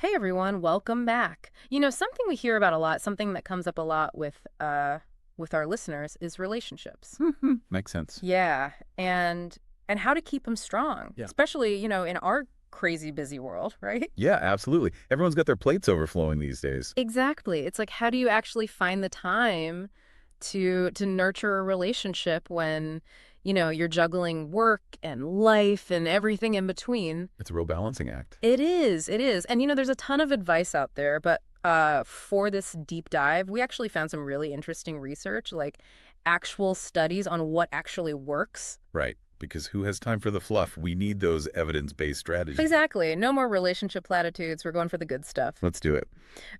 Hey everyone, welcome back. Something we hear about a lot, something that comes up a lot with our listeners is relationships. Makes sense. Yeah, and how to keep them strong, Yeah. especially, in our crazy busy world, right? Yeah, absolutely. Everyone's got their plates overflowing these days. Exactly. It's like how do you actually find the time to nurture a relationship when, you're juggling work and life and everything in between? It's a real balancing act. It is. It is. And there's a ton of advice out there, but for this deep dive, we actually found some really interesting research, like actual studies on what actually works. Right. Because who has time for the fluff? We need those evidence-based strategies. Exactly. No more relationship platitudes. We're going for the good stuff. Let's do it.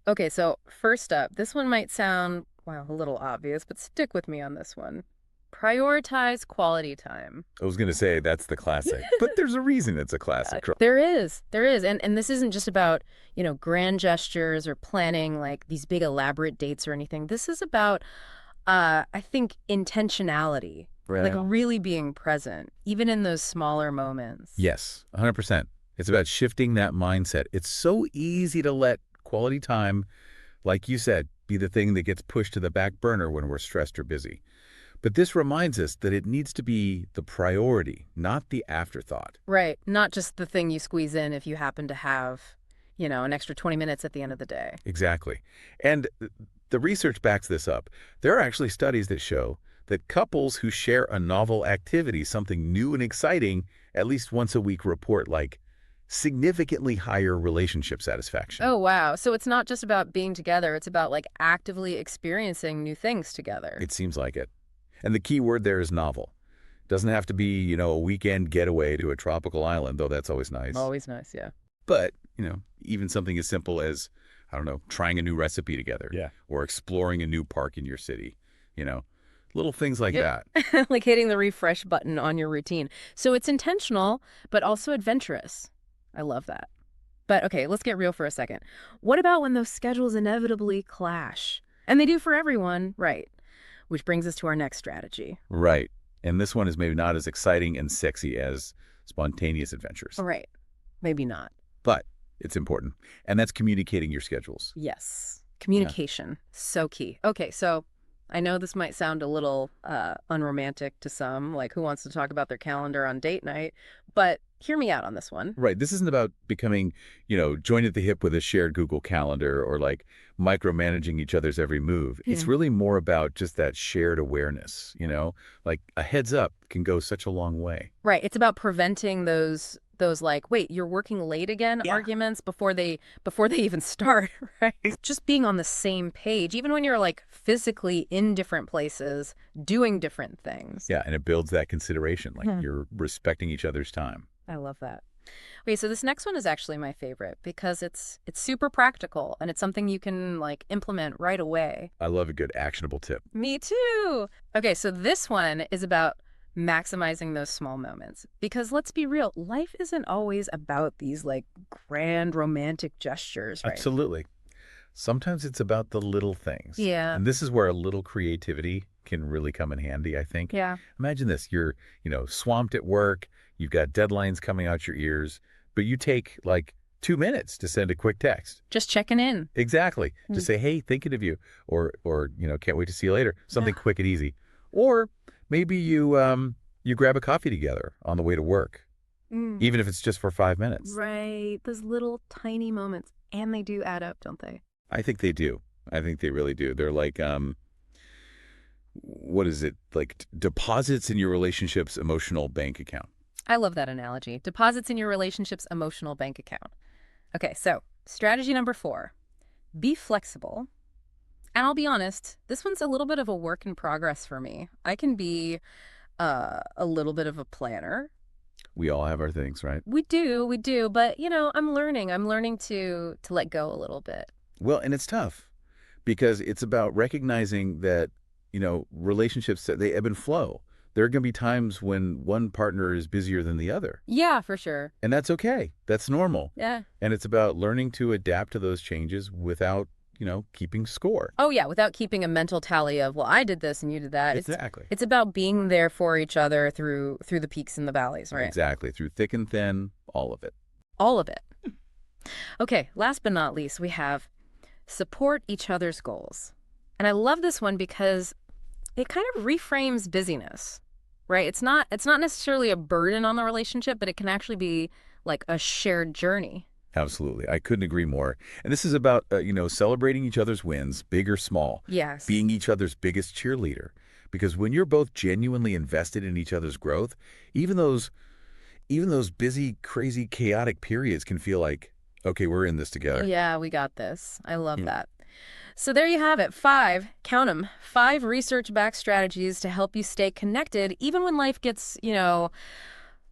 Okay, so first up, this one might sound, well, a little obvious, but stick with me on this one. Prioritize quality time. I was going to say that's the classic, but there's a reason it's a classic. There is. There is. And this isn't just about, grand gestures or planning like these big elaborate dates or anything. This is about, I think, intentionality, like Right. really being present, even in those smaller moments. Yes, 100%. It's about shifting that mindset. It's so easy to let quality time, like you said, be the thing that gets pushed to the back burner when we're stressed or busy. But this reminds us that it needs to be the priority, not the afterthought. Right. Not just the thing you squeeze in if you happen to have, an extra 20 minutes at the end of the day. Exactly. And the research backs this up. There are actually studies that show that couples who share a novel activity, something new and exciting, at least once a week report like significantly higher relationship satisfaction. Oh, wow. So it's not just about being together. It's about like actively experiencing new things together. It seems like it. And the key word there is novel. Doesn't have to be, a weekend getaway to a tropical island, though that's always nice. Always nice, yeah. But, even something as simple as, I don't know, trying a new recipe together. Yeah. Or exploring a new park in your city. Little things like that. Like hitting the refresh button on your routine. So it's intentional, but also adventurous. I love that. But okay, let's get real for a second. What about when those schedules inevitably clash? And they do for everyone, right? Which brings us to our next strategy. Right. And this one is maybe not as exciting and sexy as spontaneous adventures. Right. Maybe not. But it's important. And that's communicating your schedules. Yes. Communication. So key. Okay, so I know this might sound a little unromantic to some, like who wants to talk about their calendar on date night, but hear me out on this one. Right. This isn't about becoming, joined at the hip with a shared Google Calendar or like micromanaging each other's every move. It's Yeah. really more about just that shared awareness, like a heads up can go such a long way. Right. It's about preventing those like, wait, you're working late again Yeah. arguments before they even start, right? Just being on the same page, even when you're like physically in different places, doing different things. Yeah. And it builds that consideration, like Mhm. you're respecting each other's time. I love that. Okay, so this next one is actually my favorite because it's super practical and it's something you can like implement right away. I love a good actionable tip. Me too. Okay, so this one is about maximizing those small moments because let's be real, life isn't always about these like grand romantic gestures, right? Absolutely. Sometimes it's about the little things. Yeah. And this is where a little creativity can really come in handy, I think. Yeah. Imagine this. You're, swamped at work. You've got deadlines coming out your ears, but you take like 2 minutes to send a quick text. Just checking in. Exactly. Mm. Just say, hey, thinking of you, or can't wait to see you later. Something Yeah. quick and easy. Or maybe you grab a coffee together on the way to work, even if it's just for 5 minutes. Right. Those little tiny moments. And they do add up, don't they? I think they do. I think they really do. They're like, what is it? Like deposits in your relationship's emotional bank account. I love that analogy. Deposits in your relationship's emotional bank account. Okay, so strategy number 4, be flexible. And I'll be honest, this one's a little bit of a work in progress for me. I can be a little bit of a planner. We all have our things, right? We do, but I'm learning. I'm learning to let go a little bit. Well, and it's tough because it's about recognizing that, relationships, they ebb and flow. There are going to be times when one partner is busier than the other. Yeah, for sure. And that's okay. That's normal. Yeah. And it's about learning to adapt to those changes without, keeping score. Oh, yeah, without keeping a mental tally of, well, I did this and you did that. Exactly. It's about being there for each other through the peaks and the valleys, right? Exactly. Through thick and thin, all of it. All of it. Okay, last but not least, we have support each other's goals. And I love this one because it kind of reframes busyness, right? It's not necessarily a burden on the relationship, but it can actually be like a shared journey. Absolutely. I couldn't agree more. And this is about, celebrating each other's wins, big or small, Yes. being each other's biggest cheerleader. Because when you're both genuinely invested in each other's growth, even those even those busy, crazy, chaotic periods can feel like, okay, we're in this together. Yeah, we got this. I love Yeah. that. So there you have it. Five, count them, five research-backed strategies to help you stay connected even when life gets,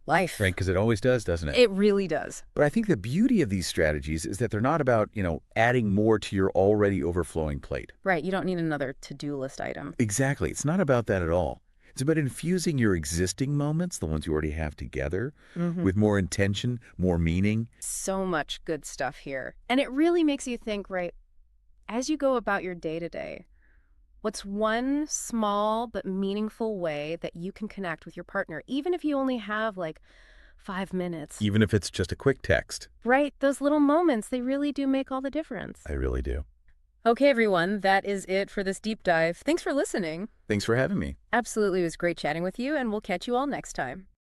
life. Right? Because it always does, doesn't it? It really does. But I think the beauty of these strategies is that they're not about, adding more to your already overflowing plate. Right, you don't need another to-do list item. Exactly. It's not about that at all. It's about infusing your existing moments, the ones you already have together, with more intention, more meaning. So much good stuff here. And it really makes you think, right, as you go about your day-to-day, what's one small but meaningful way that you can connect with your partner, even if you only have like 5 minutes? Even if it's just a quick text. Right, those little moments, they really do make all the difference. I really do. Okay, everyone, that is it for this deep dive. Thanks for listening. Thanks for having me. Absolutely, it was great chatting with you, and we'll catch you all next time.